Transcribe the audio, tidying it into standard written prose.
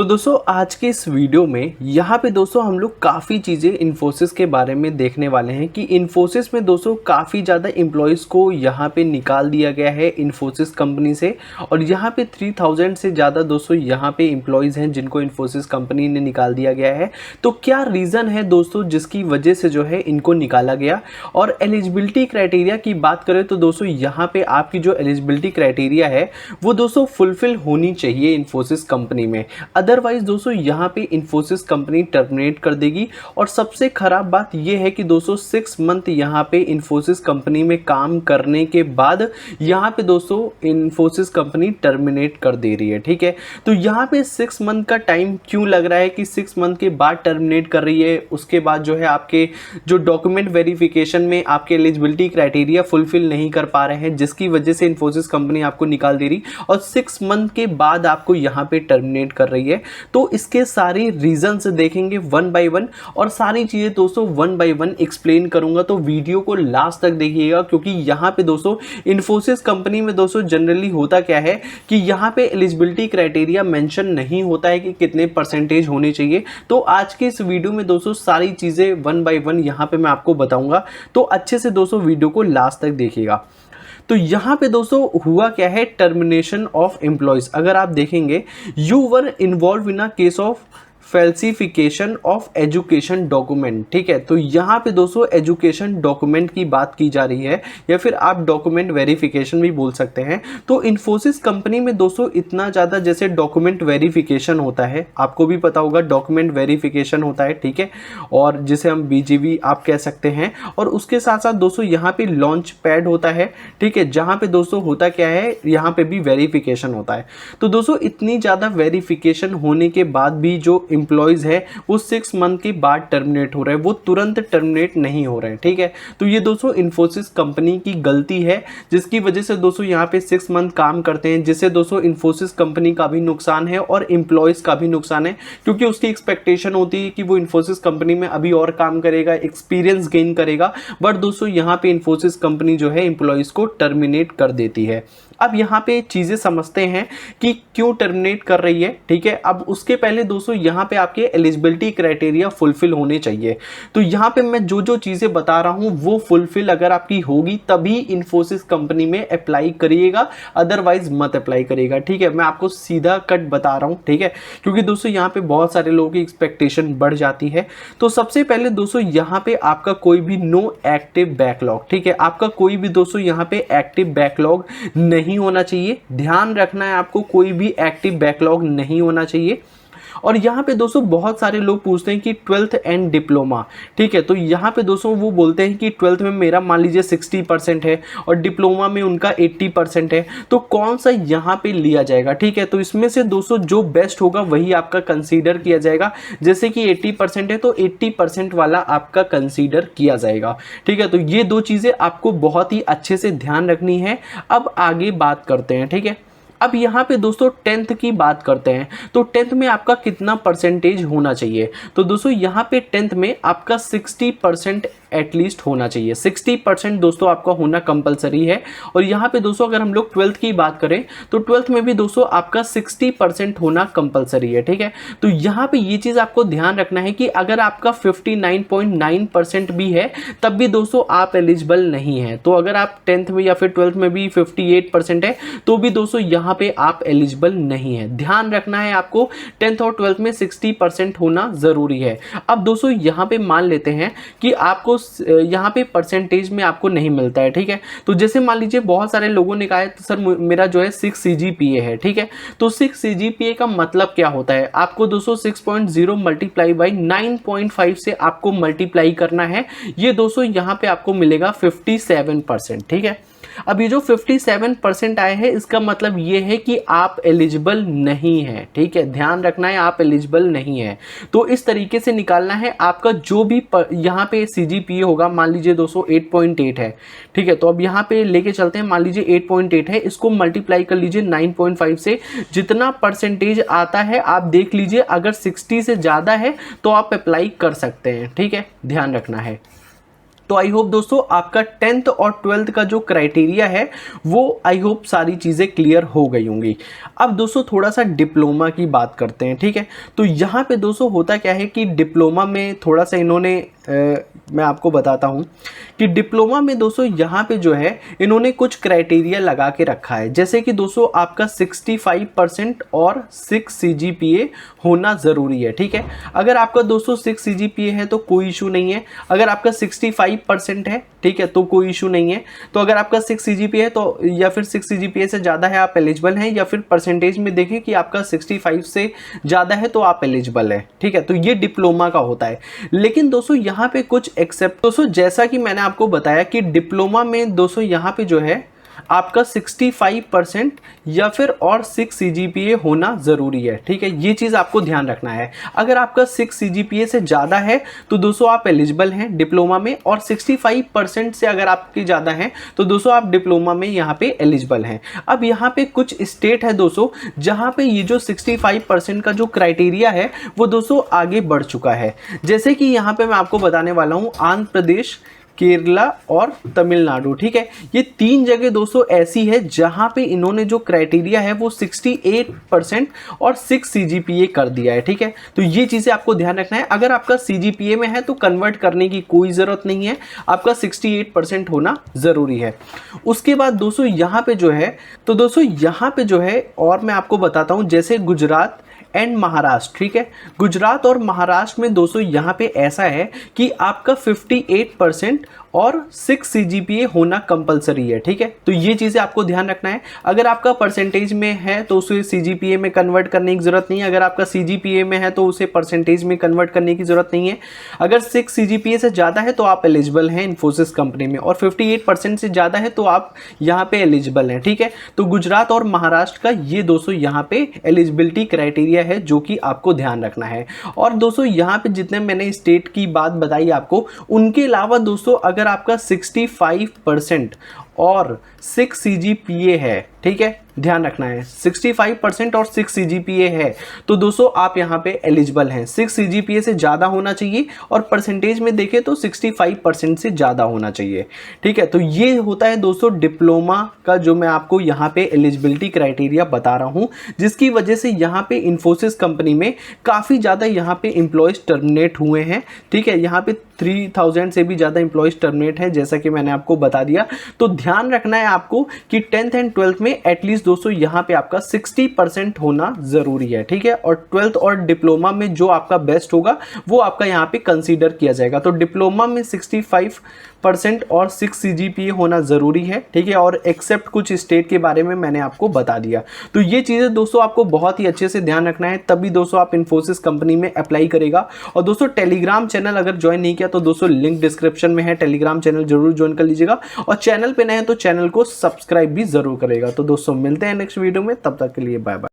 तो दोस्तों आज के इस वीडियो में यहाँ पे दोस्तों हम लोग काफ़ी चीज़ें इन्फोसिस के बारे में देखने वाले हैं कि इन्फोसिस में दोस्तों काफ़ी ज़्यादा एम्प्लॉयज़ को यहाँ पे निकाल दिया गया है इन्फोसिस कंपनी से। और यहाँ पे 3000 से ज़्यादा दोस्तों यहाँ पे एम्प्लॉयज़ हैं जिनको इन्फोसिस कंपनी ने निकाल दिया गया है। तो क्या रीज़न है दोस्तों जिसकी वजह से जो है इनको निकाला गया। और एलिजिबिलिटी क्राइटेरिया की बात करें तो दोस्तों यहाँ पे आपकी जो एलिजिबिलिटी क्राइटेरिया है वो दोस्तों फुलफिल होनी चाहिए इन्फोसिस कंपनी में, अदरवाइज दोस्तों यहाँ पे इन्फोसिस कंपनी टर्मिनेट कर देगी। और सबसे खराब बात यह है कि दोस्तों 6 मंथ यहाँ पे इन्फोसिस कंपनी में काम करने के बाद यहाँ पे दोस्तों इन्फोसिस कंपनी टर्मिनेट कर दे रही है। ठीक है, तो यहाँ पे 6 मंथ का टाइम क्यों लग रहा है कि 6 मंथ के बाद टर्मिनेट कर रही है। उसके बाद जो है आपके जो डॉक्यूमेंट वेरिफिकेशन में आपके एलिजिबिलिटी क्राइटेरिया फुलफिल नहीं कर पा रहे हैं, जिसकी वजह से इन्फोसिस कंपनी आपको निकाल दे रही और 6 मंथ के बाद आपको यहाँ पे टर्मिनेट कर रही है। तो इसके सारे रीजंस देखेंगे वन बाय वन और सारी चीजें दोस्तों वन बाय वन एक्सप्लेन करूंगा। तो वीडियो को लास्ट तक देखिएगा, क्योंकि यहाँ पे दोस्तों इन्फोसिस कंपनी में दोस्तों जनरली होता क्या है कि यहाँ पे एलिजिबिलिटी क्राइटेरिया मेंशन नहीं होता है कि कितने परसेंटेज होने चाहिए। तो आज के इस वीडियो में दोस्तों सारी चीजें वन बाय वन यहाँ पे मैं आपको बताऊंगा, तो अच्छे से दोस्तों वीडियो को लास्ट तक देखिएगा। तो यहाँ पे दोस्तों हुआ क्या है, टर्मिनेशन ऑफ एम्प्लॉयज। अगर आप देखेंगे you were involved in a case of falsification of education document. ठीक है, तो यहाँ पे दोस्तों एजुकेशन डॉक्यूमेंट की बात की जा रही है या फिर आप डॉक्यूमेंट वेरिफिकेशन भी बोल सकते हैं। तो इन्फोसिस कंपनी में दोस्तों इतना ज़्यादा जैसे डॉक्यूमेंट वेरिफिकेशन होता है, आपको भी पता होगा डॉक्यूमेंट वेरिफिकेशन होता है। ठीक है, और जिसे हम बीजीवी आप कह सकते हैं। और उसके साथ साथ दोस्तों यहाँ पे लॉन्च पैड होता है। ठीक है, जहाँ पे दोस्तों होता क्या है, यहाँ पे भी वेरिफिकेशन होता है। तो दोस्तों इतनी ज़्यादा वेरिफिकेशन होने के बाद भी जो एम्प्लॉयज है वो 6 मंथ के बाद टर्मिनेट हो रहे हैं, वो तुरंत टर्मिनेट नहीं हो रहे हैं। ठीक है, तो ये दोस्तों इन्फोसिस कंपनी की गलती है, जिसकी वजह से दोस्तों यहाँ पे 6 मंथ काम करते हैं, जिससे दोस्तों इन्फोसिस कंपनी का भी नुकसान है और एम्प्लॉयज का भी नुकसान है, क्योंकि उसकी एक्सपेक्टेशन होती है कि वो इन्फोसिस कंपनी में अभी और काम करेगा, एक्सपीरियंस गेन करेगा। बट दोस्तों यहाँ पे इन्फोसिस कंपनी जो है एम्प्लॉयज को टर्मिनेट कर देती है। अब यहाँ पे चीजें समझते हैं कि क्यों टर्मिनेट कर रही है। ठीक है, अब उसके पहले दोस्तों यहाँ पे आपके एलिजिबिलिटी क्राइटेरिया फुलफिल होने चाहिए। तो यहाँ पे मैं जो जो चीजें बता रहा हूँ वो फुलफिल अगर आपकी होगी तभी इन्फोसिस कंपनी में अप्लाई करिएगा, अदरवाइज मत अप्लाई करिएगा। ठीक है, मैं आपको सीधा कट बता रहा हूँ। ठीक है, क्योंकि दोस्तों यहाँ पे बहुत सारे लोगों की एक्सपेक्टेशन बढ़ जाती है। तो सबसे पहले दोस्तों यहाँ पे आपका कोई भी नो एक्टिव बैकलॉग। ठीक है, आपका कोई भी दोस्तों यहाँ पे एक्टिव बैकलॉग नहीं होना चाहिए। ध्यान रखना है आपको, कोई भी एक्टिव बैकलॉग नहीं होना चाहिए। और यहाँ पे दोस्तों बहुत सारे लोग पूछते हैं कि 12th एंड डिप्लोमा। ठीक है, तो यहाँ पे दोस्तों वो बोलते हैं कि 12th में मेरा मान लीजिए 60% है और डिप्लोमा में उनका 80% है, तो कौन सा यहाँ पे लिया जाएगा। ठीक है, तो इसमें से दोस्तों जो बेस्ट होगा वही आपका कंसीडर किया जाएगा। जैसे कि 80% है तो 80% वाला आपका कंसीडर किया जाएगा। ठीक है, तो ये दो चीज़ें आपको बहुत ही अच्छे से ध्यान रखनी है। अब आगे बात करते हैं। ठीक है, अब यहाँ पे दोस्तों 10th की बात करते हैं। तो 10th में आपका कितना परसेंटेज होना चाहिए। तो दोस्तों यहाँ पे 10th में आपका 60% एटलीस्ट होना चाहिए। 60% दोस्तों आपका होना कंपलसरी है। और यहाँ पे दोस्तों अगर हम लोग 12th की बात करें तो 12th में भी दोस्तों आपका 60% होना कंपलसरी है। ठीक है, तो यहाँ पे ये चीज़ आपको ध्यान रखना है कि अगर आपका 59.9% भी है तब भी दोस्तों आप एलिजिबल नहीं है। तो अगर आप 10th में या फिर 12th में भी 58% है तो भी दोस्तों यहाँ पे आप एलिजिबल नहीं है। ध्यान रखना है आपको, 10th और 12th में 60% होना जरूरी है। अब दोस्तों यहाँ पे मान लेते हैं कि आपको यहाँ पे परसेंटेज में आपको नहीं मिलता है। ठीक है, तो जैसे मान लीजिए बहुत सारे लोगों ने कहा है तो सर मेरा जो है 6 CGPA है। ठीक है, तो 6 CGPA का मतलब क्या होता है, आपको दोस्तों 6.0 मल्टीप्लाई बाई 9.5 से आपको मल्टीप्लाई करना है। ये दोस्तों यहाँ पे आपको मिलेगा 57%। ठीक है, अब ये जो 57% आए हैं इसका मतलब ये है कि आप एलिजिबल नहीं है। ठीक है, ध्यान रखना है आप एलिजिबल नहीं है। तो इस तरीके से निकालना है आपका जो भी यहाँ पे CGPA होगा। मान लीजिए दोस्तों 8.8 है। ठीक है, तो अब यहाँ पे लेके चलते हैं, मान लीजिए 8.8 है, इसको मल्टीप्लाई कर लीजिए 9.5 से। जितना परसेंटेज आता है आप देख लीजिए, अगर 60 से ज़्यादा है तो आप अप्लाई कर सकते हैं। ठीक है, ध्यान रखना है। तो आई होप दोस्तों आपका 10th और 12th का जो क्राइटेरिया है वो आई होप सारी चीज़ें क्लियर हो गई होंगी। अब दोस्तों थोड़ा सा डिप्लोमा की बात करते हैं, ठीक है। तो यहाँ पे दोस्तों होता क्या है कि डिप्लोमा में थोड़ा सा इन्होंने मैं आपको बताता हूँ कि डिप्लोमा में दोस्तों यहाँ पे जो है इन्होंने कुछ क्राइटेरिया लगा के रखा है। जैसे कि दोस्तों आपका 65% और 6 CGPA होना ज़रूरी है, ठीक है। अगर आपका दोस्तों 6 CGPA है तो कोई इशू नहीं है। अगर आपका 65% है, ठीक है, तो कोई इशू नहीं है। तो अगर आपका 6 CGPA है तो या फिर 6 CGPA से ज़्यादा है आप एलिजिबल हैं, या फिर परसेंटेज में देखें कि आपका 65 से ज़्यादा है तो आप एलिजिबल हैं, ठीक है। तो ये डिप्लोमा का होता है। लेकिन दोस्तों यहाँ पे कुछ एक्सेप्ट दोस्तों, जैसा कि मैंने आपको बताया कि डिप्लोमा में दोस्तों यहाँ पे जो है आपका 65% या फिर और 6 CGPA होना ज़रूरी है, ठीक है। ये चीज़ आपको ध्यान रखना है। अगर आपका 6 CGPA से ज़्यादा है तो दोस्तों आप एलिजिबल हैं डिप्लोमा में, और 65% से अगर आपके ज़्यादा हैं तो दोस्तों आप डिप्लोमा में यहाँ पे एलिजिबल हैं। अब यहाँ पे कुछ स्टेट है दोस्तों जहाँ पे ये जो 65% का जो क्राइटेरिया है वो दोस्तों आगे बढ़ चुका है। जैसे कि यहाँ पे मैं आपको बताने वाला हूँ आंध्र प्रदेश, केरला और तमिलनाडु, ठीक है। ये 3 जगह दोस्तों ऐसी है जहां पे इन्होंने जो क्राइटेरिया है वो 68% और 6 CGPA कर दिया है, ठीक है। तो ये चीज़ें आपको ध्यान रखना है। अगर आपका CGPA में है तो कन्वर्ट करने की कोई ज़रूरत नहीं है, आपका 68% होना ज़रूरी है। उसके बाद दोस्तों यहाँ पे जो है, तो दोस्तों यहाँ पे जो है और मैं आपको बताता हूँ, जैसे गुजरात एंड महाराष्ट्र, ठीक है। गुजरात और महाराष्ट्र में दोस्तों यहाँ पे ऐसा है कि आपका 58% और 6 CGPA होना कंपलसरी है, ठीक है। तो ये चीज़ें आपको ध्यान रखना है। अगर आपका परसेंटेज में है तो उसे CGPA में कन्वर्ट करने की ज़रूरत नहीं है। अगर आपका CGPA में है तो उसे परसेंटेज में कन्वर्ट करने की ज़रूरत नहीं है। अगर 6 CGPA से ज़्यादा है तो आप एलिजिबल हैं इन्फोसिस कंपनी में, और 58% से ज़्यादा है तो आप यहाँ पे एलिजिबल हैं, ठीक है। तो गुजरात और महाराष्ट्र का ये दोस्तों यहाँ पे एलिजिबिलिटी क्राइटेरिया है जो कि आपको ध्यान रखना है। और दोस्तों यहाँ पे जितने मैंने स्टेट की बात बताई आपको, उनके अलावा दोस्तों अगर आपका 65% और 6 CGPA है, ठीक है, ध्यान रखना है 65% और 6 CGPA है तो दोस्तों आप यहाँ पे एलिजिबल हैं। 6 CGPA से ज़्यादा होना चाहिए और परसेंटेज में देखें तो 65% से ज़्यादा होना चाहिए, ठीक है। तो ये होता है दोस्तों डिप्लोमा का जो मैं आपको यहाँ पे एलिजिबिलिटी क्राइटेरिया बता रहा हूँ, जिसकी वजह से यहाँ पे इन्फोसिस कंपनी में काफ़ी ज़्यादा यहाँ पे एम्प्लॉयज़ टर्मिनेट हुए हैं, ठीक है। यहाँ पे 3000 से भी ज़्यादा एम्प्लॉयज़ टर्मिनेट हैं, जैसा कि मैंने आपको बता दिया। तो ध्यान रखना है आपको कि 10th एंड 12th में एटलीस्ट दोस्तों यहाँ पे आपका 60% होना ज़रूरी है, ठीक है। और 12th और डिप्लोमा में जो आपका बेस्ट होगा वो आपका यहाँ पे कंसीडर किया जाएगा। तो डिप्लोमा में 65% और 6 CGPA होना ज़रूरी है, ठीक है। और एक्सेप्ट कुछ स्टेट के बारे में मैंने आपको बता दिया। तो ये चीज़ें दोस्तों आपको बहुत ही अच्छे से ध्यान रखना है, तभी दोस्तों आप इन्फोसिस कंपनी में अप्लाई करेगा। और दोस्तों टेलीग्राम चैनल अगर ज्वाइन नहीं किया तो दोस्तों लिंक डिस्क्रिप्शन में है, टेलीग्राम चैनल जरूर ज्वाइन कर लीजिएगा। और चैनल पे नए हैं तो चैनल को सब्सक्राइब भी जरूर करेगा। तो दोस्तों मिलते हैं नेक्स्ट वीडियो में, तब तक के लिए बाय बाय।